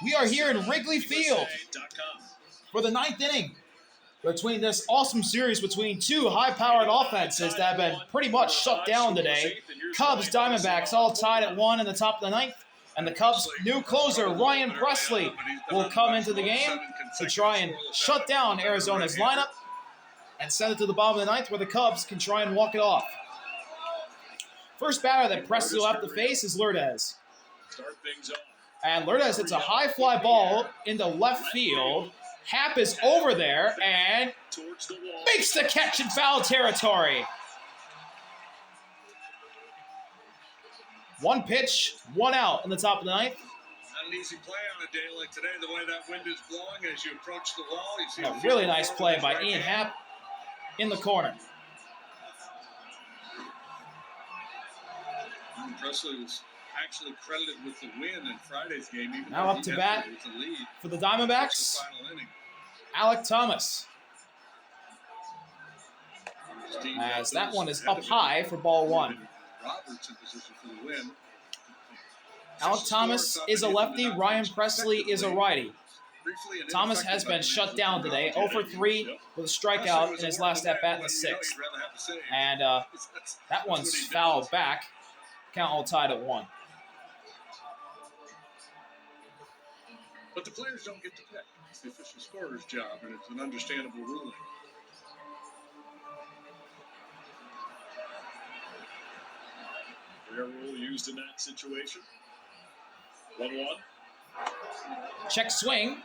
We are here in Wrigley Field for the 9th inning between this awesome series between two high-powered offenses that have been pretty much shut down today. Cubs, Diamondbacks all tied at 1 in the top of the 9th. And the Cubs' new closer, Ryan Pressly, will come into the game to try and shut down Arizona's lineup and send it to the bottom of the 9th where the Cubs can try and walk it off. First batter that Pressly will have to face is Lourdes. And Lourdes hits a high fly ball into left field. Happ is over there and makes the catch in foul territory. One pitch, one out in the top of the 9th. Not an easy play on a day like today, the way that wind is blowing as you approach the wall. You see a really nice play by Ian Happ in the corner. Pressly was actually credited with the win in Friday's game. Even now up to bat for the Diamondbacks, Alek Thomas. As that one is up high for ball one. Roberts in position for the win. Alek Thomas is a lefty. Ryan Pressly is a righty. Thomas has been shut down today, 0 for 3 with a strikeout in his last at-bat in the 6th. And that one's fouled back. Count all tied at 1. But the players don't get to pick. It's the official scorer's job, and it's an understandable ruling. Rare rule used in that situation. 1-1. Check swing.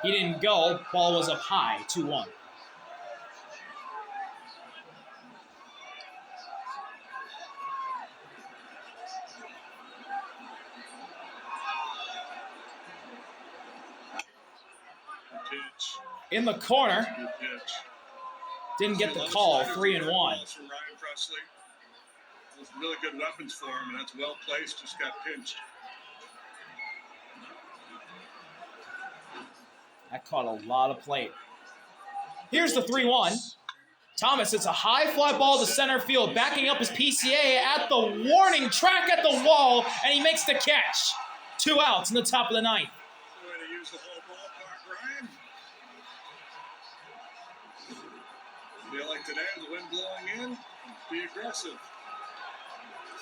He didn't go. Ball was up high, 2-1. In the corner. Didn't get the call, 3-1. From Ryan Pressly. Those really good weapons for him, and that's well placed. Just got pinched. That caught a lot of plate. Here's the 3-1. Thomas hits a high fly ball to center field, backing up his PCA at the warning track at the wall, and he makes the catch. 2 outs in the top of the 9th. Way to use the whole ballpark, Ryan. Feel like today, the wind blowing in, be aggressive.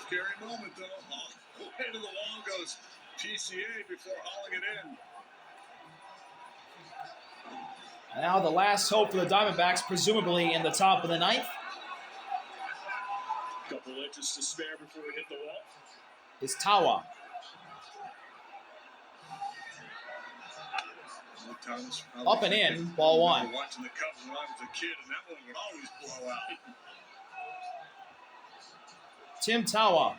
Scary moment, though. All the way to the wall goes PCA before hauling it in. And now the last hope for the Diamondbacks, presumably in the top of the 9th. Couple inches to spare before we hit the wall. Is Tawa. Up and in, ball 1. Watching the Cubs when I was a kid, and that one would always blow out. Tim Tawa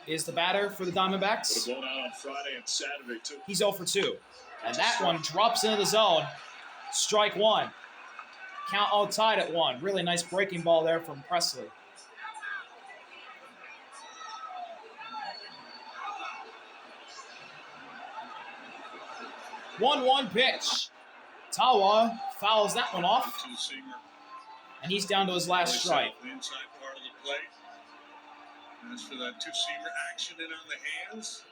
is the batter for the Diamondbacks. Would have blown out on Friday and Saturday, too. He's 0 for 2. And that one drops into the zone. Strike 1. Count all tied at 1. Really nice breaking ball there from Pressly. 1-1 pitch. Tawa fouls that one off. And he's down to his last strike. The inside part of the plate. As for that two-seamer action in on the hands.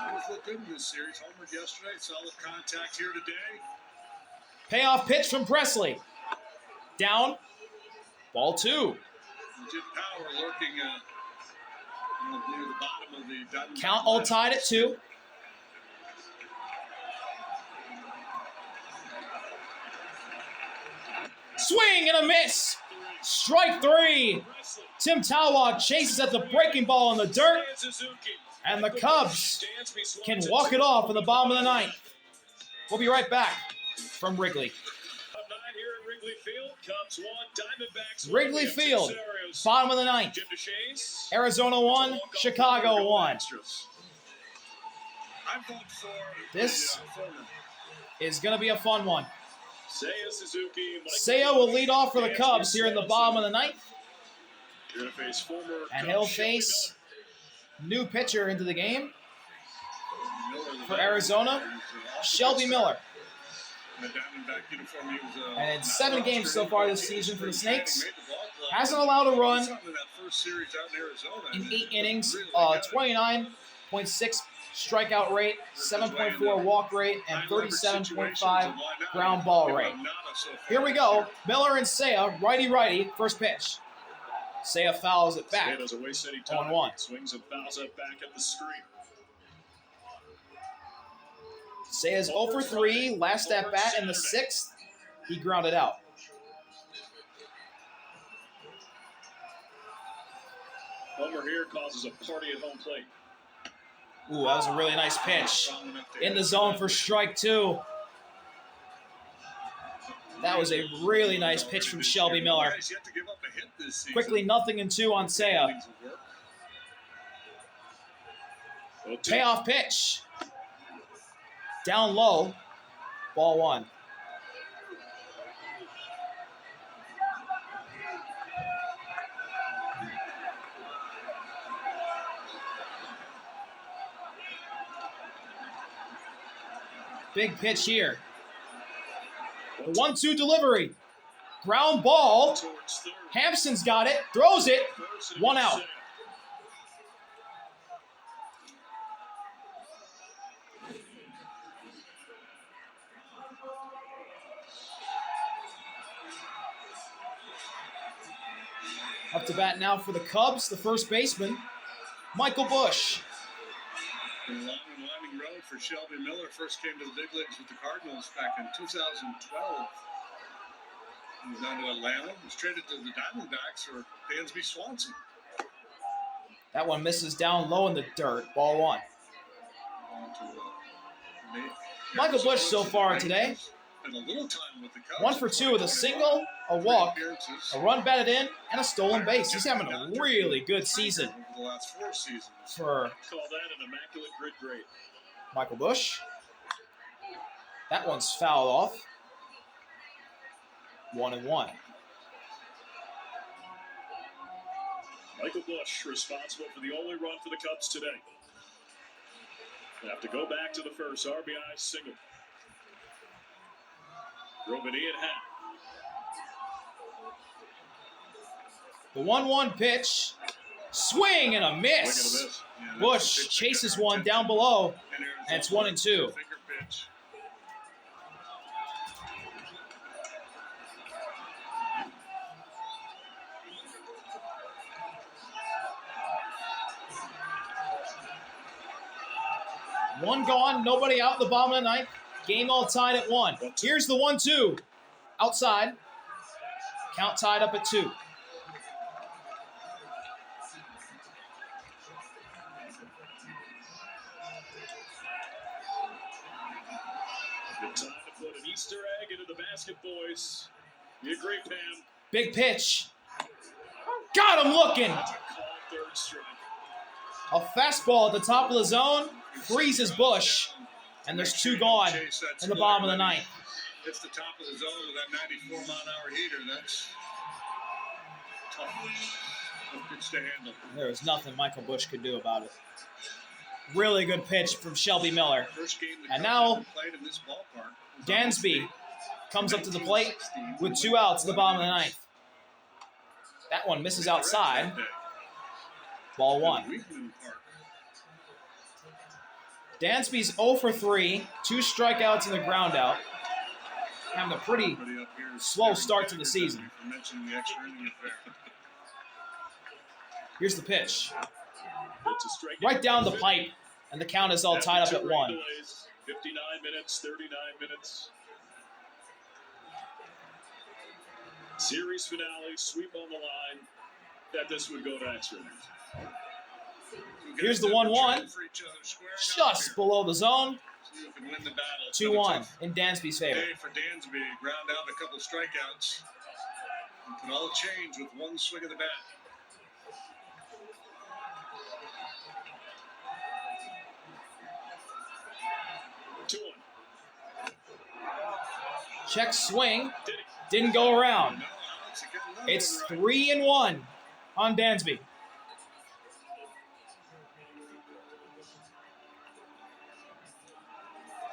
Always looked good in this series. Homered yesterday. Solid contact here today. Payoff pitch from Pressly. Down. Ball 2. Legit power lurking near the bottom of the Diamondbacks. Count all tied at 2. Swing and a miss. Strike 3. Tim Tawa chases at the breaking ball in the dirt. And the Cubs can walk it off in the bottom of the 9th. We'll be right back from Wrigley. Wrigley Field, bottom of the 9th. Arizona 1, Chicago 1. This is going to be a fun one. Seiya will lead off for the Cubs here in the bottom of the 9th. And he'll face new pitcher into the game for Arizona, Shelby Miller. And in 7 games so far this season for the Snakes, Hasn't allowed a run Something in that first series out in Arizona. in 8 innings. Really good. 29.6 strikeout rate, 7.4 walk rate, and 37.5 ground ball rate. Here we go. Miller and Seiya, righty-righty, first pitch. Seiya fouls it back. 1-1. Swings and fouls it back at the screen. Seiya's 0 for 3, last at bat in the 6th. He grounded out. Homer here causes a party at home plate. Ooh, that was a really nice pitch. In the zone for strike 2. That was a really nice pitch from Shelby Miller. Quickly 0-2 on Seiya. Payoff pitch. Down low. Ball 1. Big pitch here. The 1-2 delivery. Ground ball. Hampson's got it. Throws it. 1 out. Up to bat now for the Cubs, the first baseman, Michael Busch. A long and winding road for Shelby Miller. First came to the big leagues with the Cardinals back in 2012. He was down to Atlanta. Was traded to the Diamondbacks for Dansby Swanson. That one misses down low in the dirt. Ball 1. Michael Busch so far today. A little time with the Cubs. 1 for 2 with a single, a walk, a run batted in, and a stolen base. He's having a really good season the last 4 seasons. for Call that an immaculate grid grade. Michael Busch. That one's fouled off. 1-1. Michael Busch responsible for the only run for the Cubs today. They have to go back to the first RBI single. Drove it in half. The 1-1 pitch. Swing and a miss. Yeah, Busch chases one down below, and it's 1-2. Finger pitch. One gone, nobody out in the bottom of the ninth. Game all tied at 1. Here's the 1-2. Outside. Count tied up at 2. Good time to put an Easter egg into the basket, boys. You agree, Pam? Big pitch. Got him looking. Call third strike. A fastball at the top of the zone. Freezes Busch. And there's 2 gone in the bottom of the ninth. It's the top of the zone with that 94-mile-an-hour heater. That's tough. Tough pitch to handle. There was nothing Michael Busch could do about it. Really good pitch from Shelby Miller. First game the And Cubs now ever played in this ballpark was Dansby comes up to the plate with 2 outs at the bottom of the ninth. That one misses outside. Ball 1. Weekman Park. Dansby's 0 for 3, 2 strikeouts and a ground out. Having a pretty Somebody up here is slow start to the season. for mentioning the extra inning affair. Here's the pitch. It's a strike. Right down the pipe, and the count is all tied up at 1. 59 minutes, 39 minutes. Series finale, sweep on the line. That this would go to extra innings. Here's the 1-1. For each other, squaring up Just here. below the zone. See who can win the battle. It's been a 2-1 tough in Dansby's favor. day for Dansby. Ground out a couple strikeouts. It can all change with one swing of the bat. Check swing. Didn't go around. No, Alex, you got another It's right. 3-1 on Dansby.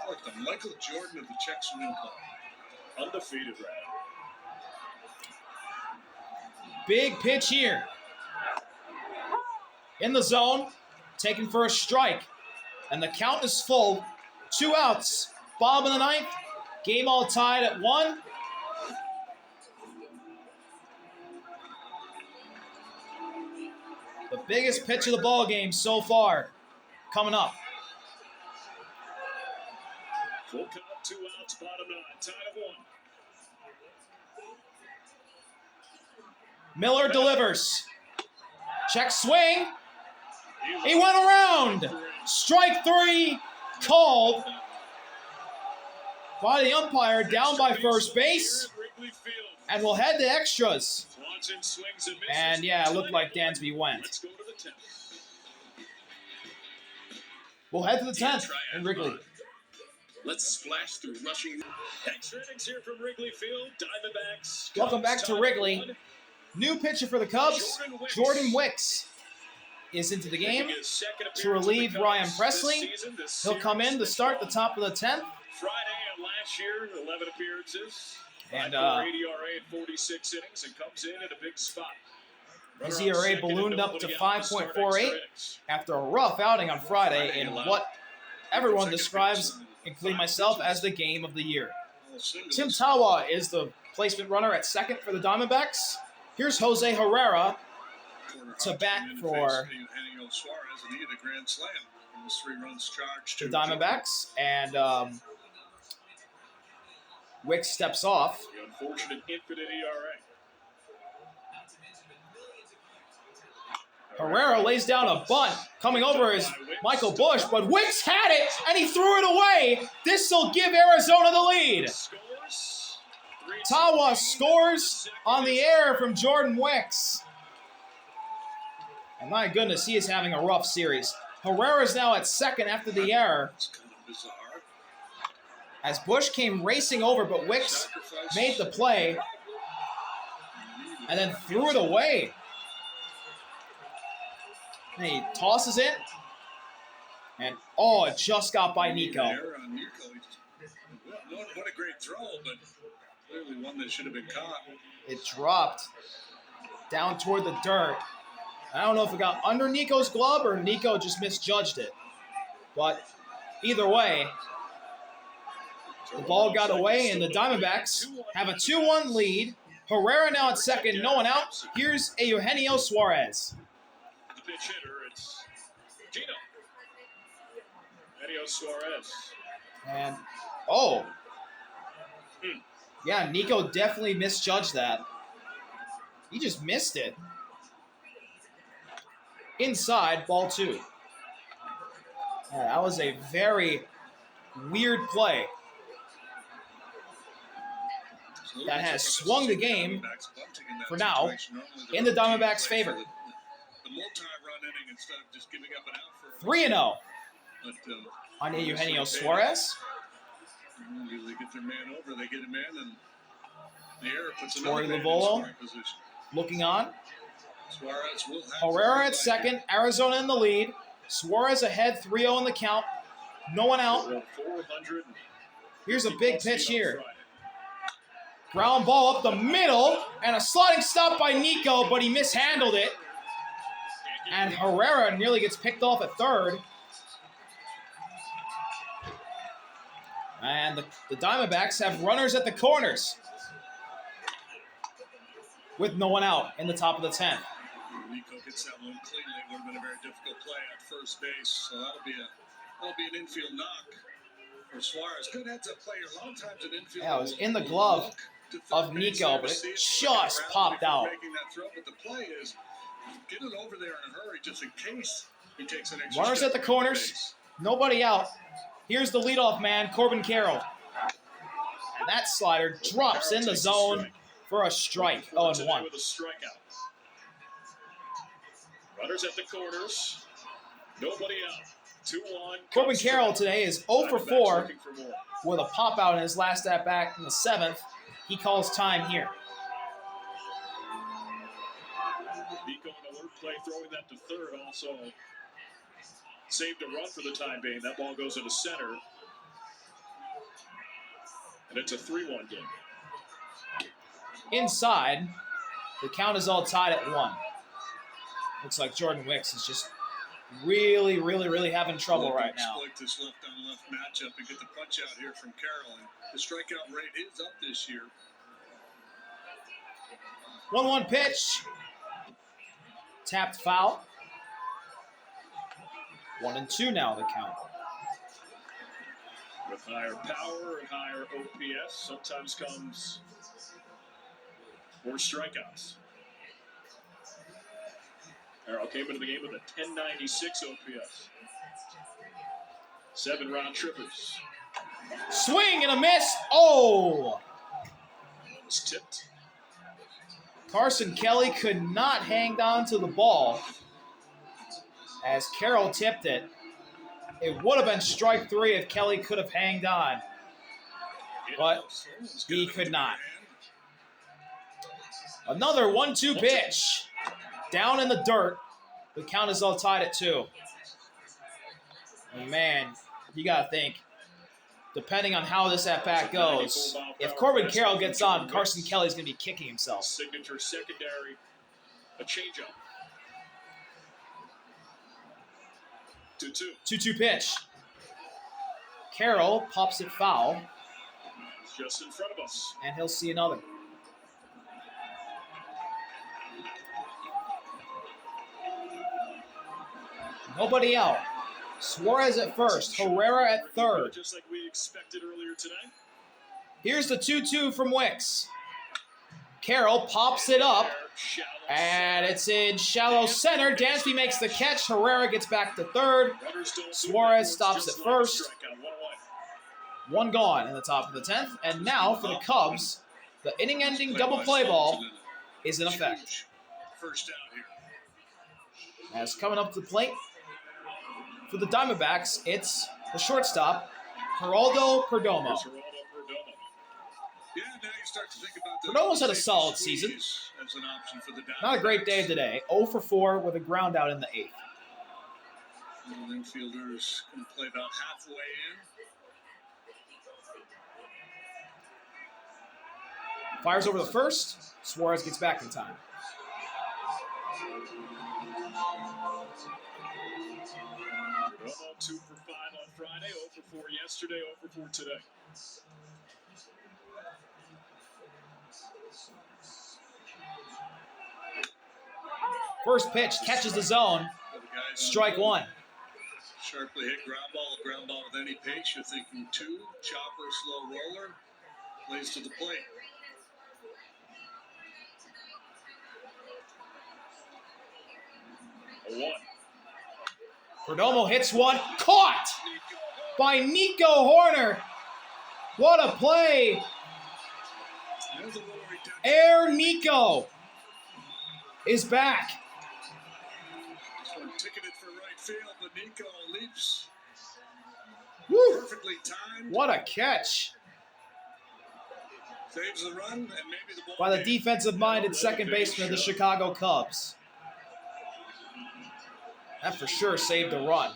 Like the Michael Jordan of the check swing club. Undefeated right Big pitch here. In the zone, taken for a strike. And the count is full. 2 outs. Bottom of the ninth. Game all tied at 1. The biggest pitch of the ball game so far coming up. Full count, 2 outs, bottom 9, tied at 1. Miller delivers. Check swing. He went around. Strike 3 called by the umpire, down by first base. And we'll head to extras. And yeah, it looked like Dansby went. We'll head to the 10th in Wrigley. Let's splash through rushing. Extra innings here from Wrigley Field. Diamondbacks. Welcome back to Wrigley. New pitcher for the Cubs, Jordan Wicks, is into the game to relieve Ryan Presley. He'll come in to start the top of the 10th. Friday of last year, 11 appearances. And ERA at 46 innings and comes in at a big spot. his ERA ballooned up to 5.48 after a rough outing on Friday in what everyone describes, including myself, as the game of the year. Tim Tawa is the placement runner at second for the Diamondbacks. Here's Jose Herrera to bat for the Diamondbacks, and Wicks steps off. The unfortunate infinite ERA. Herrera lays down a bunt. Coming over is Michael Busch, but Wicks had it, and he threw it away. This will give Arizona the lead. Tawa scores on the air from Jordan Wicks. And my goodness, he is having a rough series. Herrera's now at second after the error, as Busch came racing over, but Wicks made the play and then threw it away. And he tosses it, and it just got by Nico. What a great throw, but clearly one that should have been caught. It dropped down toward the dirt. I don't know if it got under Nico's glove or Nico just misjudged it. But either way, the ball got away, and the Diamondbacks have a 2-1 lead. Herrera now at second, no one out. Here's Eugenio Suarez. The pitch hitter, it's Gino. Eugenio Suarez. And, yeah, Nico definitely misjudged that. He just missed it. Inside, ball 2. That was a very weird play that has swung the game, for now, in the Diamondbacks' favor. 3-0 on Eugenio Suarez. They get their man over, they get him in, and the error puts Torey another man in Lovullo scoring position. looking on. Suarez will have Herrera at second, Arizona in the lead. Suarez ahead, 3-0 in the count. No one out. Here's a big pitch here. Ground ball up the middle, and a sliding stop by Nico, but he mishandled it. And Herrera nearly gets picked off at third. And the Diamondbacks have runners at the corners, with no one out in the top of the 10th. Nico gets that one cleanly. It would have been a very difficult play at first base. So that'll be an infield knock for Suarez. Good heads-up player. A lot of times an infield. Yeah, it was in the glove of Nico, but it just popped out. Making that throw, but the play is get it over there in a hurry, just in case he takes an extra Runners step at the to corners, nobody out. Here's the leadoff man, Corbin Carroll. And that slider drops in the zone for a strike. 0-1. With a strikeout. Runners at the corners. Nobody out. 2-1. Corbin Carroll today is 0 for 4 with a pop out in his last at bat in the 7th. He calls time here. Nico an alert play, throwing that to third. Also saved a run for the time being. That ball goes into center. And it's a 3-1 game. Inside, The count is all tied at 1. Looks like Jordan Wicks is just really having trouble right now. Exploit this left-on-left matchup and get the punch out here from Carroll. And the strikeout rate is up this year. 1-1 pitch. Tapped foul. 1-2 now the count. With higher power and higher OPS, sometimes comes more strikeouts. Carroll came into the game with a 1096 OPS. 7 round trippers. Swing and a miss. Oh! It's tipped. Carson Kelly could not hang on to the ball as Carroll tipped it. It would have been strike 3 if Kelly could have hanged on, but he could not. Another 1-2 pitch. Down in the dirt. The count is all tied at 2. And man, you got to think, depending on how this at-bat goes, if Corbin Carroll gets on, Carson Kelly's going to be kicking himself. Signature secondary, a changeup. 2-2. 2-2 pitch. Carroll pops it foul, Just in front of us. and he'll see another. Nobody out. Suarez at first, Herrera at third. Just like we expected earlier today. Here's the 2-2 from Wicks. Carroll pops it up, and it's in shallow center. Dansby makes the catch. Herrera gets back to third. Suarez stops at first. 1 gone in the top of the 10th. And now for the Cubs, the inning-ending double play ball is in effect. First out here. As coming up to the plate for the Diamondbacks, it's the shortstop, Geraldo Perdomo. Yeah, now you start to think about the Perdomo's had a solid season. As an option for the Not a great day today. 0 for 4 with a ground out in the 8th. The infielders can play about halfway in. Fires over the first. Suarez gets back in time. Perdomo 2 for 5 on Friday, 0 for 4 yesterday, 0 for 4 today. First pitch catches the zone. Strike 1. Sharply hit ground ball with any pace. You're thinking 2, chopper, slow roller, plays to the plate. A 1. Perdomo hits one. Caught by Nico Horner. What a play. There's a little reduction. Air Nico is back. This one ticketed for right field, but Nico leaps. Woo. Perfectly timed. What a catch Saves the run, and maybe the ball by the game. defensive-minded second baseman of the Chicago Cubs. That for sure saved a run.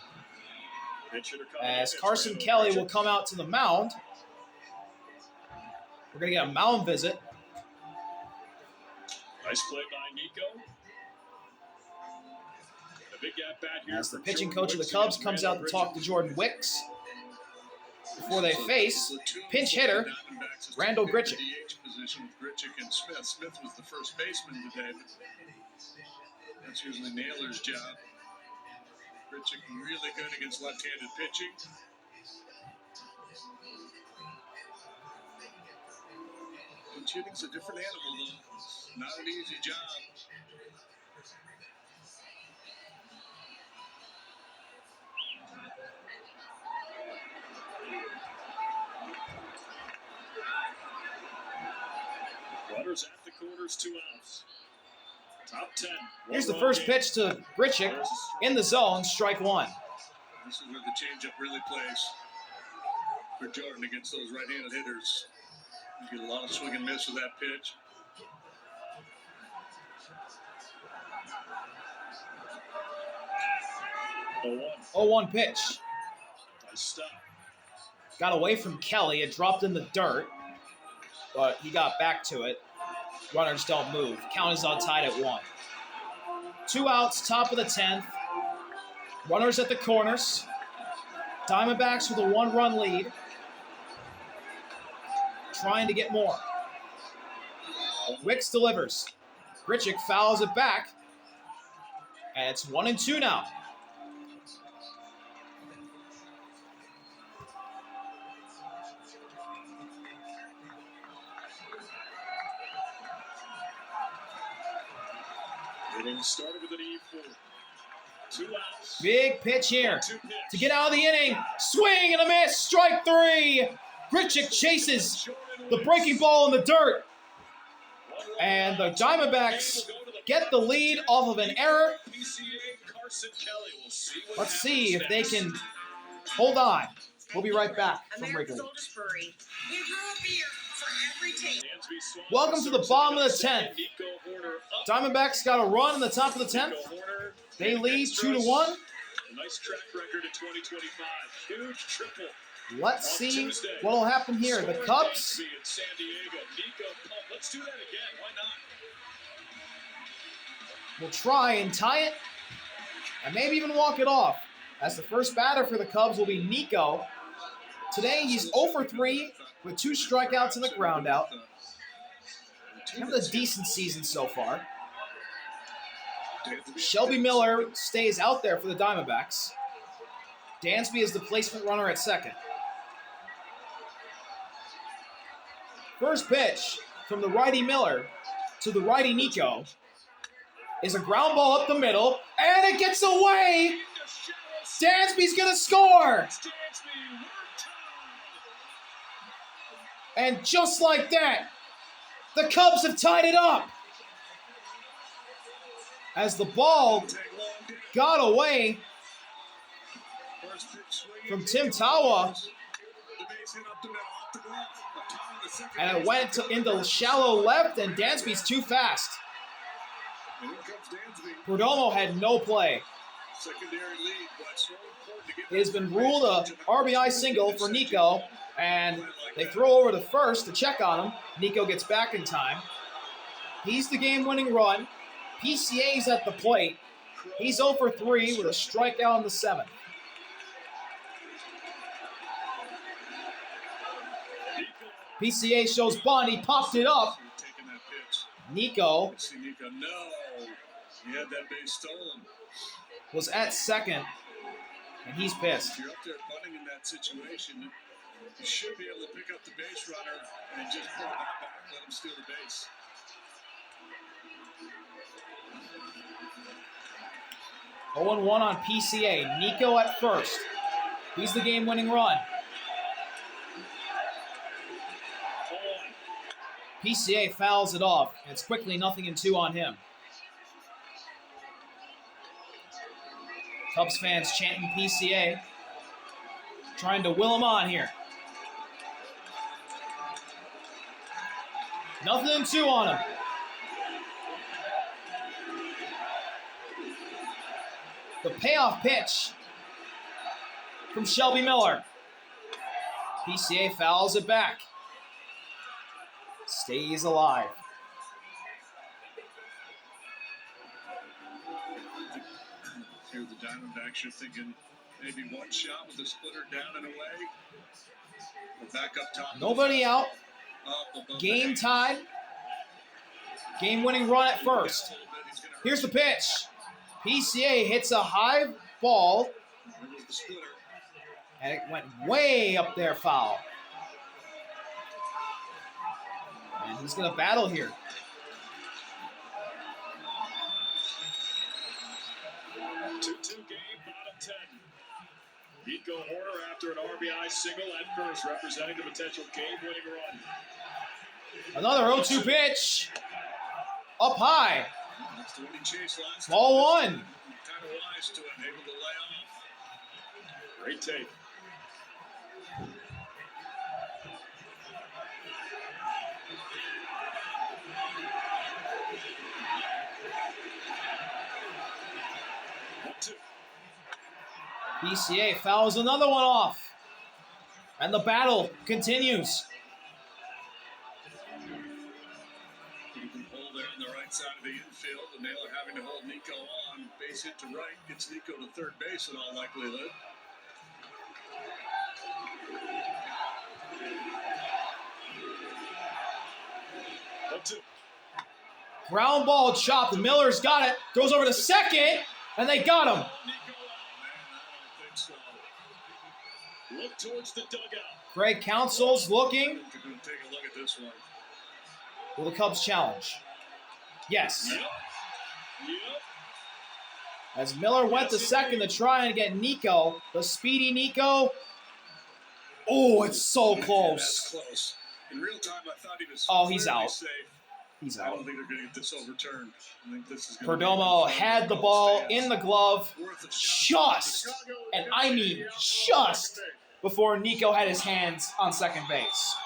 As Carson Kelly will come out to the mound. We're going to get a mound visit. Nice play by Nico. A big at bat here. As the pitching coach of the Cubs comes out to talk to Jordan Wicks before they face pinch hitter Randall Grichuk. DH position with Grichuk and Smith. Smith was the first baseman today, but that's usually Naylor's job. Grichuk really good against left-handed pitching. Pinch hitting's a different animal, though. It's not an easy job. Runners at the corners, 2 outs. Top 10. Here's the first pitch to Grichuk in the zone, strike 1. This is where the changeup really plays for Jordan against those right-handed hitters. You get a lot of swing and miss with that pitch. A 1. 0-1 pitch. Nice stop. Got away from Kelly. It dropped in the dirt, but he got back to it. Runners don't move. Count is on tied at 1. 2 outs, top of the 10th. Runners at the corners. Diamondbacks with a 1-run lead. Trying to get more. Wicks delivers. Grichuk fouls it back. And it's 1-2 now. Inning started with an E4. 2 outs. Big pitch here to get out of the inning. Swing and a miss. Strike 3. Grichuk chases the breaking ball in the dirt. And the Diamondbacks get the lead off of an error. Let's see if they can hold on. We'll be right back from Wrigley. Welcome to the bottom of the 10th. Diamondbacks got a run in the top of the 10th. They lead 2-1. Nice track record in 2025. Huge triple. Let's see what will happen here. The Cubs. Let's do that again. Why not? Will try and tie it, and maybe even walk it off. As the first batter for the Cubs will be Nico. Today he's 0 for 3 with 2 strikeouts and a ground out. Having a decent season so far. Shelby Miller stays out there for the Diamondbacks. Dansby is the placement runner at second. First pitch from the righty Miller to the righty Nico is a ground ball up the middle, and it gets away! Dansby's gonna score! And just like that, the Cubs have tied it up! As the ball got away from Tim Tawa, and it went into shallow left, and Dansby's too fast. Perdomo had no play. It has been ruled a RBI single for Nico, and they throw over to first to check on him. Nico gets back in time. He's the game-winning run. PCA's at the plate. He's 0 for 3 with a strikeout in the 7th. PCA shows bunt. He popped it up. Nico was at second, and he's pissed. If you're up there bunting in that situation, you should be able to pick up the base runner and just pull that back, let him steal the base. Oh, 1 on PCA. Nico at first. He's the game-winning run. PCA fouls it off, and it's quickly 0-2 on him. Cubs fans chanting PCA, trying to will him on here. 0-2 on him. The payoff pitch from Shelby Miller. PCA fouls it back. Stays alive. Here the Diamondbacks are thinking maybe one shot with the splitter down and away. We're back up top. Nobody out. Game tied. Game-winning run at first. Here's the pitch. PCA hits a high ball, and it went way up there foul. And he's going to battle here. Game, bottom 10. Nico Horner after an RBI single at first, representing the potential game-winning run. Another 0-2 pitch. Up high. Ball 1. Kind of wise to him, able to lay off. Great take. PCA fouls another one off. And the battle continues. outside of the infield, and Naylor having to hold Nico on. Base hit to right, gets Nico to third base in all likelihood. Ground ball chopped. Miller's got it. Goes over to second, and they got him. Man, I don't think so. Look towards the dugout. Greg Council's looking. I think you're going to take a look at this one. Will the Cubs challenge? Yes. Yep. As Miller went to second to try and get Nico, the speedy Nico. Oh, it's so close. That's close. In real time, I thought he was He's clearly out. safe. He's I out. don't think they're going to get this overturned. I think this is going to Perdomo be had the ball in the glove worth a shot. just, and I mean just, before Nico had his hands on second base.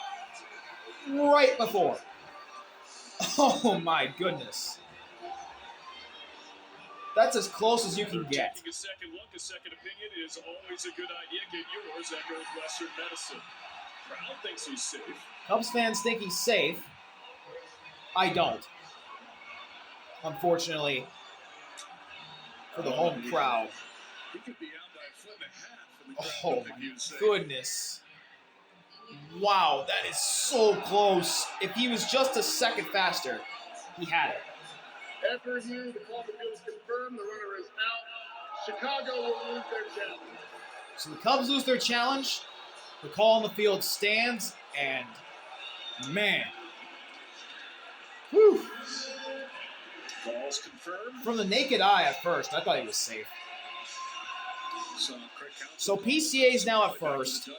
Right before. Oh my goodness. That's as close as you can get. Taking a second look, a second opinion is always a good idea. Get yours at Northwestern Medicine. Crowd thinks he's safe. Cubs fans think he's safe. I don't. Unfortunately, for the home crowd. He could be out by a foot and a half, and the crowd Oh would think he my was safe. goodness. Wow, that is so close. If he was just a second faster, he had it. After review, the call of the field is confirmed. The runner is out. Chicago will lose their challenge. So the Cubs lose their challenge. The call on the field stands, and man. Whew. Ball's confirmed. From the naked eye at first, I thought he was safe. So PCA is now at first.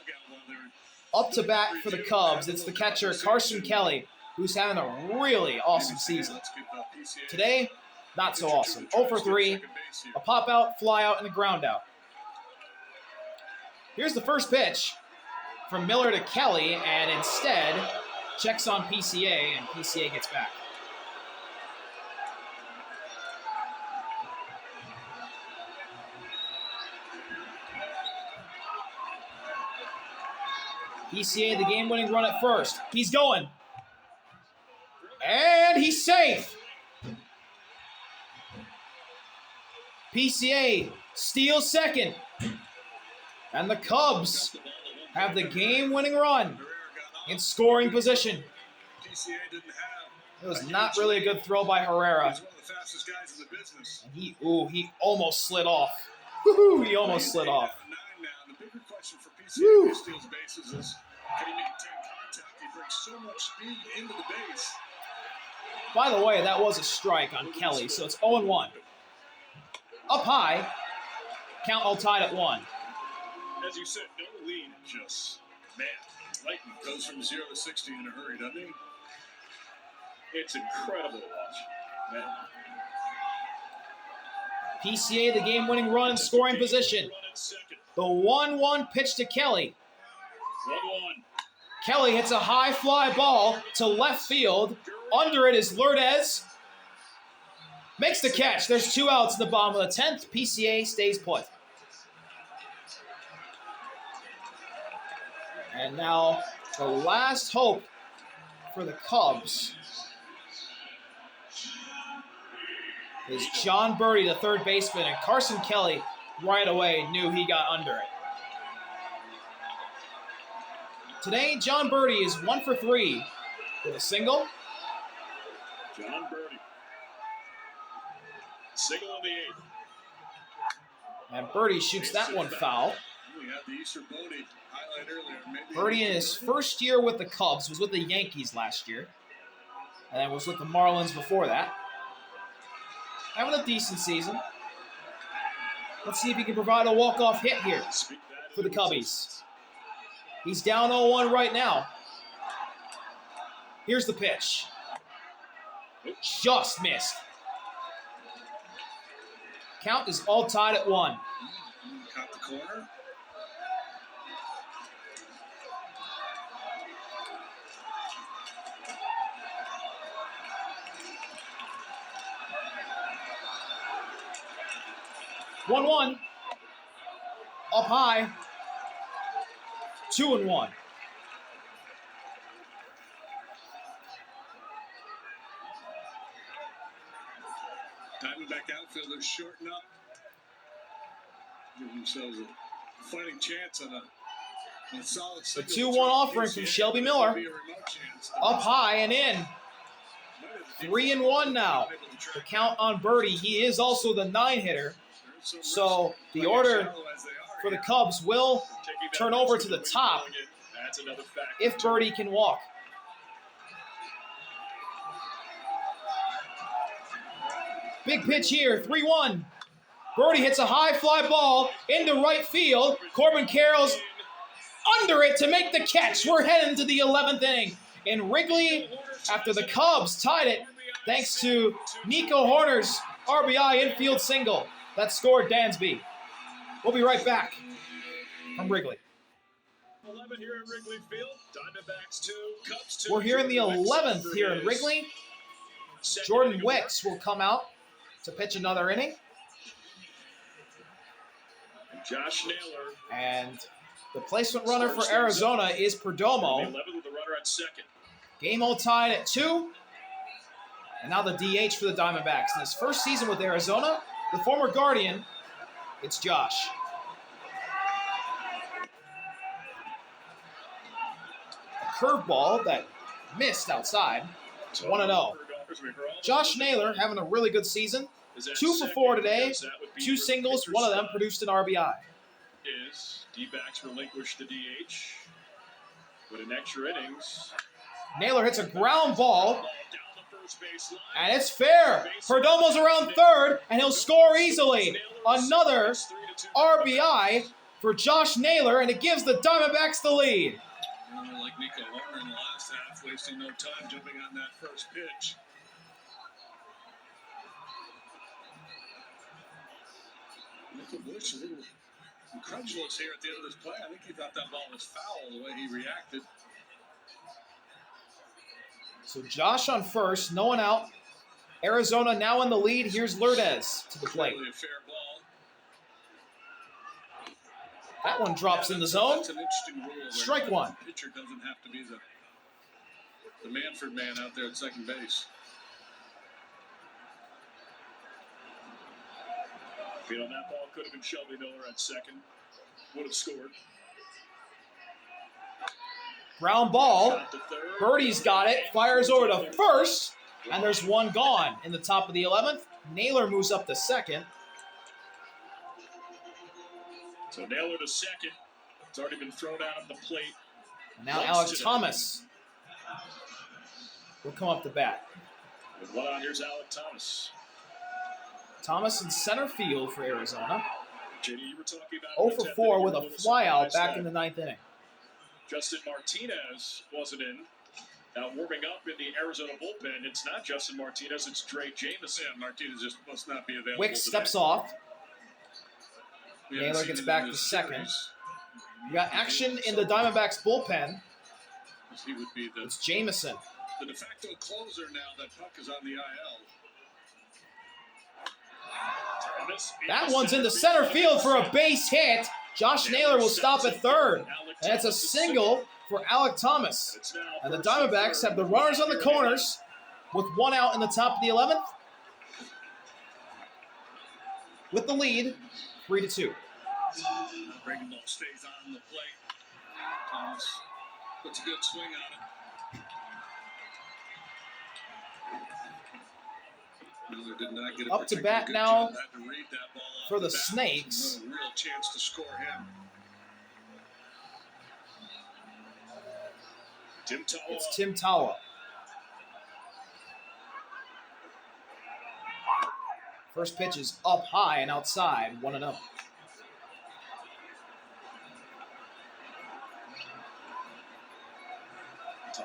Up to bat for the Cubs, it's the catcher Carson Kelly, who's having a really awesome season. Today, not so awesome. 0 for 3, a pop-out, fly-out, and a ground-out. Here's the first pitch from Miller to Kelly, and instead checks on PCA, and PCA gets back. PCA, the game-winning run at first. He's going. And he's safe. PCA steals second. And the Cubs have the game-winning run in scoring position. It was not really a good throw by Herrera. He's one of the fastest guys in the business. And he almost slid off. Woo-hoo, he almost slid off. The bigger question for PCA who steals bases is, can he maintain contact? He brings so much speed into the base. By the way, that was a strike on Kelly, so it's 0-1. Up high, count all tied at 1. As you said, no lead. Just, man, lightning goes from 0 to 60 in a hurry, doesn't he? It's incredible to watch. Man. PCA, the game-winning run in scoring position. The 1-1 pitch to Kelly. 1-1. Kelly hits a high fly ball to left field. Under it is Lourdes. Makes the catch. There's 2 outs in the bottom of the 10th. PCA stays put. And now the last hope for the Cubs is John Birdie, the third baseman, and Carson Kelly right away knew he got under it. Today, John Birdie is 1 for 3 with a single. John Birdie. Single in the 8th. And Birdie shoots that one foul. We had the Easter Bodie highlight earlier. Maybe Birdie in his first year with the Cubs was with the Yankees last year. And then was with the Marlins before that. Having a decent season. Let's see if he can provide a walk-off hit here for the Cubbies. He's down 0-1 right now. Here's the pitch. Just missed. Count is all tied at 1. Caught the corner. One. Up high. 2-1. Diamondback outfielders shorten up. Give themselves a fighting chance on a solid The single. 2-1 offering from Shelby Miller. Up high and in. 3-1 now. The count on Birdie. He is also the 9-hitter. So the order for the Cubs will turn over to the top if Birdie can walk. Big pitch here, 3-1. Birdie hits a high fly ball into right field. Corbin Carroll's under it to make the catch. We're heading to the 11th inning in Wrigley after the Cubs tied it thanks to Nico Horner's RBI infield single that scored Dansby. We'll be right back from Wrigley. 11 here at Wrigley Field. Diamondbacks 2, Cubs 2. We're here in the 11th here in Wrigley. Jordan Wicks will come out to pitch another inning. Josh Naylor. And the placement runner for Arizona is Perdomo. 11 with the runner at second. Game all tied at 2. And now the DH for the Diamondbacks. In his first season with Arizona, the former Guardian, it's Josh. A curveball that missed outside. 1-0. Josh Naylor having a really good season. 2 for 4 today, 2 singles, one of them produced an RBI. D-backs relinquish the DH with an extra innings. Naylor hits a ground ball, and it's fair. Perdomo's around third, and he'll score easily. Another RBI for Josh Naylor, and it gives the Diamondbacks the lead. Like Nico Horner in the last half, wasting no time jumping on that first pitch. Nico Bush a little incredulous here at the end of this play. I think he thought that ball was foul the way he reacted. So Josh on first, no one out. Arizona now in the lead. Here's Lourdes to the plate. Really a fair ball. That one drops in the zone. That's an interesting rule. Strike one. The pitcher doesn't have to be the Manfred man out there at second base. Beat on that ball could have been Shelby Miller at second. Would have scored. Ground ball. Birdie's got it. Fires over to first. And there's one gone in the top of the 11th. Naylor moves up to second. So Naylor to second. It's already been thrown out of the plate. And now Alex Thomas will come up to bat. With one on, here's Alex Thomas. Thomas in center field for Arizona. JD, you were talking about 0 for 4 with a flyout back in the 9th inning. Justin Martinez wasn't in. Now warming up in the Arizona bullpen, it's not Justin Martinez, it's Dre Jameson. Yeah, Martinez just must not be available. Wick steps off. Naylor gets back to second. We got action in the Diamondbacks bullpen. He would be It's Jameson. the de facto closer now that Puck is on the IL. That one's in the center field for a base hit. Josh Naylor will stop at third. And it's a single for Alec Thomas. And the Diamondbacks have the runners on the corners with one out in the top of the 11th. With the lead, 3-2. Breaking ball stays on the plate. Thomas puts a good swing on it. Miller did not get Up to bat now for the bat. Snakes. No real chance to score him. It's Tim Tawa. First pitch is up high and outside, 1-0.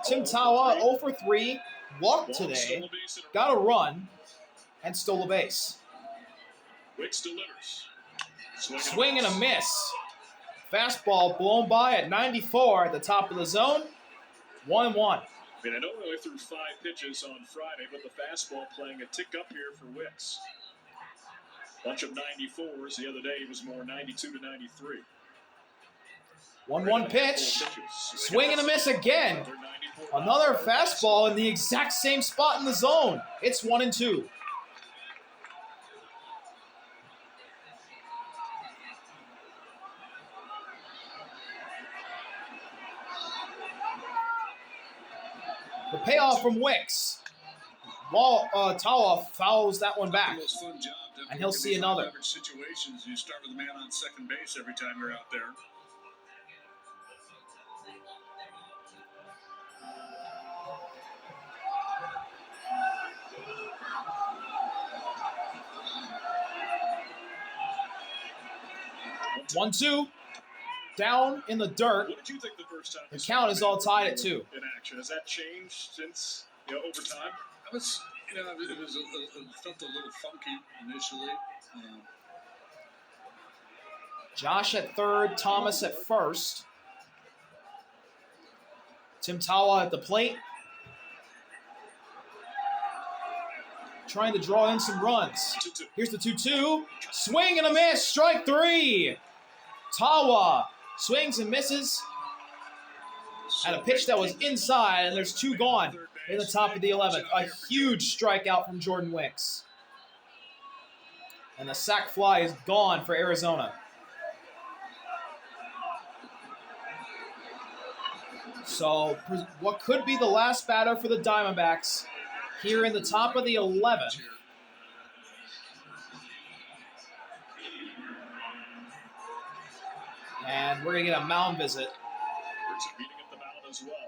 Tim Tawa 0 for 3, walked today, got a run, and stole a base. Wicks delivers. Swing and a miss. Fastball blown by at 94 at the top of the zone. 1-1. I mean, I know we only threw 5 pitches on Friday, but the fastball playing a tick up here for Wicks. Bunch of 94s. The other day he was more 92 to 93. 1-1 pitch. Swing and a miss again. Another fastball in the exact same spot in the zone. It's 1-2. The payoff from Wicks. Tawa fouls that one back. And he'll see another. Situations, you start with a man on second base every time you're out there. One, two. Down in the dirt. What did you think the first time? The count is all tied at 2. In action, has that changed since over time? I was, it felt a little funky initially. Josh at third, Thomas at first. Tim Tawa at the plate. Trying to draw in some runs. Here's the 2-2. Swing and a miss. Strike 3. Tawa swings and misses at a pitch that was inside, and there's 2 gone in the top of the 11th. A huge strikeout from Jordan Wicks. And the sac fly is gone for Arizona. So what could be the last batter for the Diamondbacks here in the top of the 11th. And we're going to get a mound visit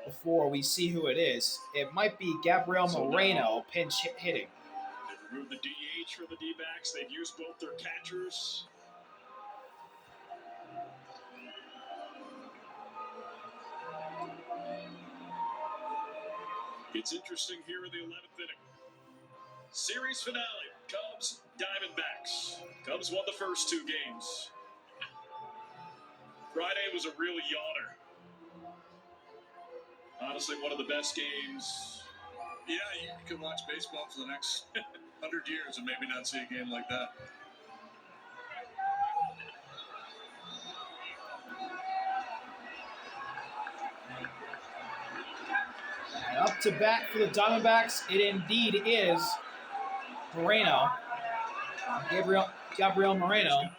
before we see who it is. It might be Gabriel Moreno pinch hitting. They've removed the DH for the D-backs. They've used both their catchers. It's interesting here in the 11th inning. Series finale, Cubs, Diamondbacks. Cubs won the first 2 games. Friday was a real yawner. Honestly, one of the best games. Yeah, you can watch baseball for the next 100 years and maybe not see a game like that. And up to bat for the Diamondbacks, it indeed is Moreno. Gabriel Moreno.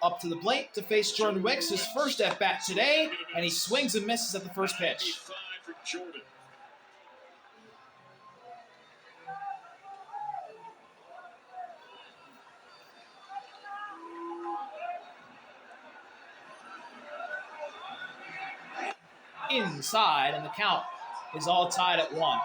Up to the plate to face Jordan Wicks, his first at-bat today, and he swings and misses at the first pitch. Inside, and the count is all tied at 1.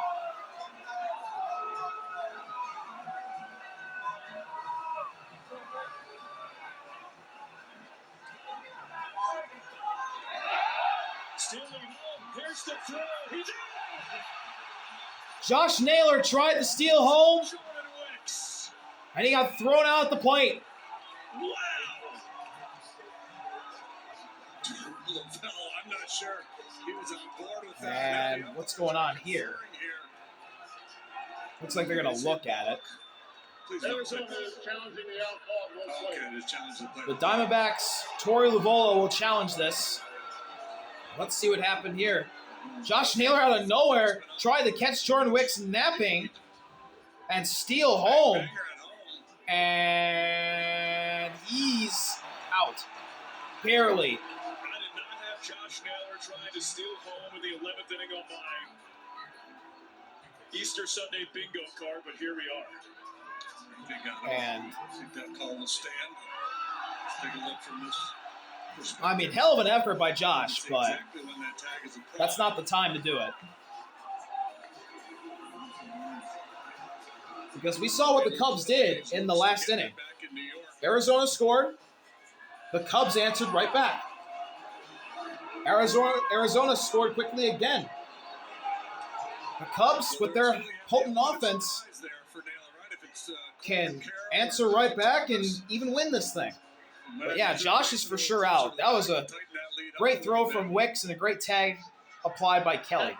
Josh Naylor tried to steal home, and he got thrown out at the plate. Wow. I'm not sure he was on board with that. And what's going on here? Looks like they're going to look at it. Arizona is challenging the outlaw. Okay, the Diamondbacks, Torey Luvola will challenge this. Let's see what happened here. Josh Naylor out of nowhere tried to catch Jordan Wicks napping and steal home. And he's out. Barely. I did not have Josh Naylor trying to steal home in the 11th inning on my Easter Sunday bingo card, but here we are. And I think that call will stand. Let's take a look from this. I mean, hell of an effort by Josh, but that's not the time to do it. Because we saw what the Cubs did in the last inning. Arizona scored. The Cubs answered right back. Arizona scored quickly again. The Cubs, with their potent offense, can answer right back and even win this thing. But yeah, Josh is for sure out. That was a great throw from Wicks and a great tag applied by Kelly.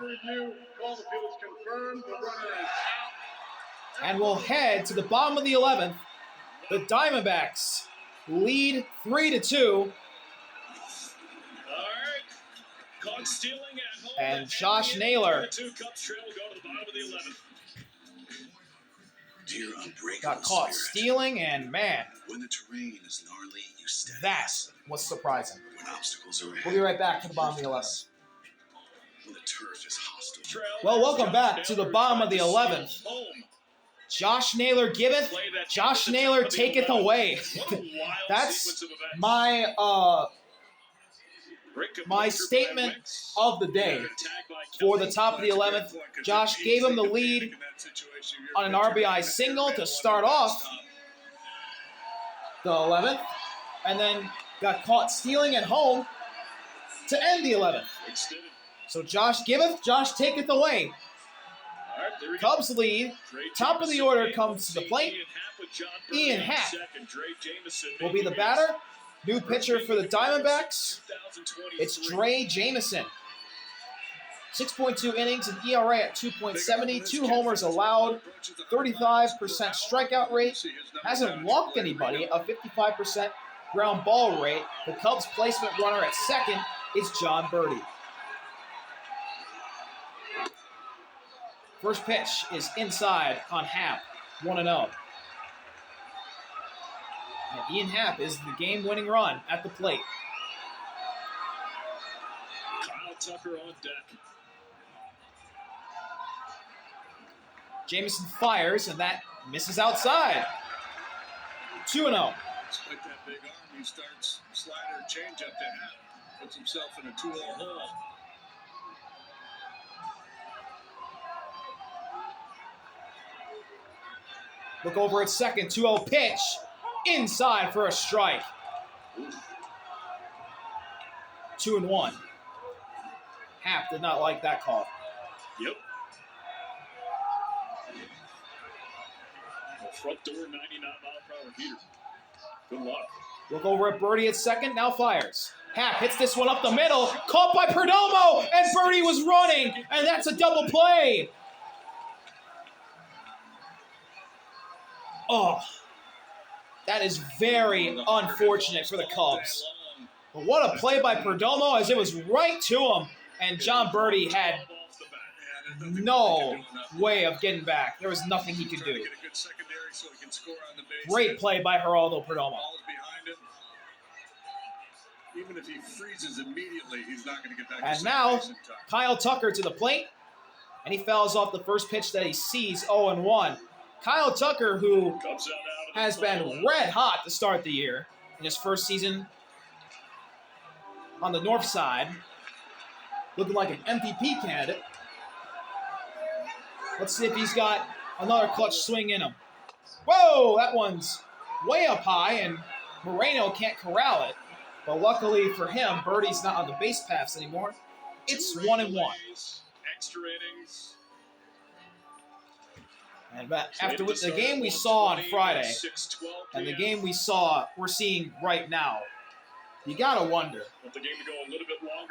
And we'll head to the bottom of the 11th. The Diamondbacks lead 3-2. Caught stealing at home. And Josh Naylor got caught stealing, and man, when the terrain is gnarly, you step. That was surprising. When obstacles are ahead, We'll be right back to the bottom of the 11th. when the turf is hostile. Well, welcome back to the bottom of the 11th. Josh Naylor giveth, Josh Naylor taketh away. That's my my statement of the day for the top of the 11th. Josh gave him the lead on an RBI single to start off the 11th, and then got caught stealing at home to end the 11th. So Josh giveth, Josh taketh away. Cubs lead. Top of the order comes to the plate. Ian Happ will be the batter. New pitcher for the Diamondbacks. It's Dre Jameson. 6.2 innings, an ERA at 2.70, 2 homers allowed, 35% strikeout rate, hasn't walked anybody, a 55% ground ball rate. The Cubs placement runner at second is John Birdie. First pitch is inside on Happ, 1-0. And Ian Happ is the game-winning run at the plate. Kyle Tucker on deck. Jameson fires, and that misses outside. 2-0. Despite that big arm, he starts slider change up to Happ. Puts himself in a 2-0 hole. Look over at second, 2-0 pitch. Inside for a strike. 2-1. Happ did not like that call. Yep. Front door, 99-mile-per-hour heater. Good luck. Look over at Birdie at second, now fires. Happ hits this one up the middle, caught by Perdomo, and Birdie was running, and that's a double play. Oh, that is very unfortunate for the Cubs. But what a play by Perdomo, as it was right to him, and John Birdie had no way of getting back. There was nothing he could do. Great play by Geraldo Perdomo. Even if he freezes immediately, he's not going to get back. And now, Kyle Tucker to the plate, and he fouls off the first pitch that he sees, 0-1. Kyle Tucker, who has been red hot to start the year in his first season on the north side, looking like an MVP candidate. Let's see if he's got another clutch swing in him. Whoa, that one's way up high, and Moreno can't corral it. But luckily for him, Birdie's not on the base paths anymore. It's 1-1. Extra innings. And after the game we saw on Friday, and the game we're seeing right now, you gotta wonder,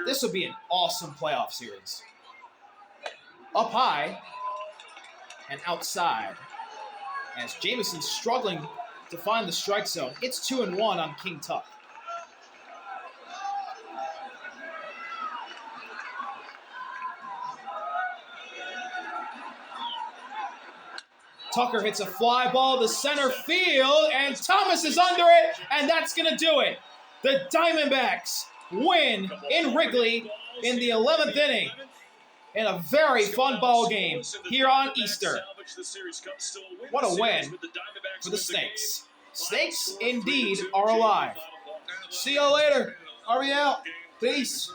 this would be an awesome playoff series. Up high and outside, as Jameson's struggling to find the strike zone. It's 2-1 on King Tuck. Tucker hits a fly ball to center field, and Thomas is under it, and that's going to do it. The Diamondbacks win in Wrigley in the 11th inning in a very fun ball game here on Easter. What a win for the Snakes. Snakes indeed are alive. See y'all later. RBI out. Peace.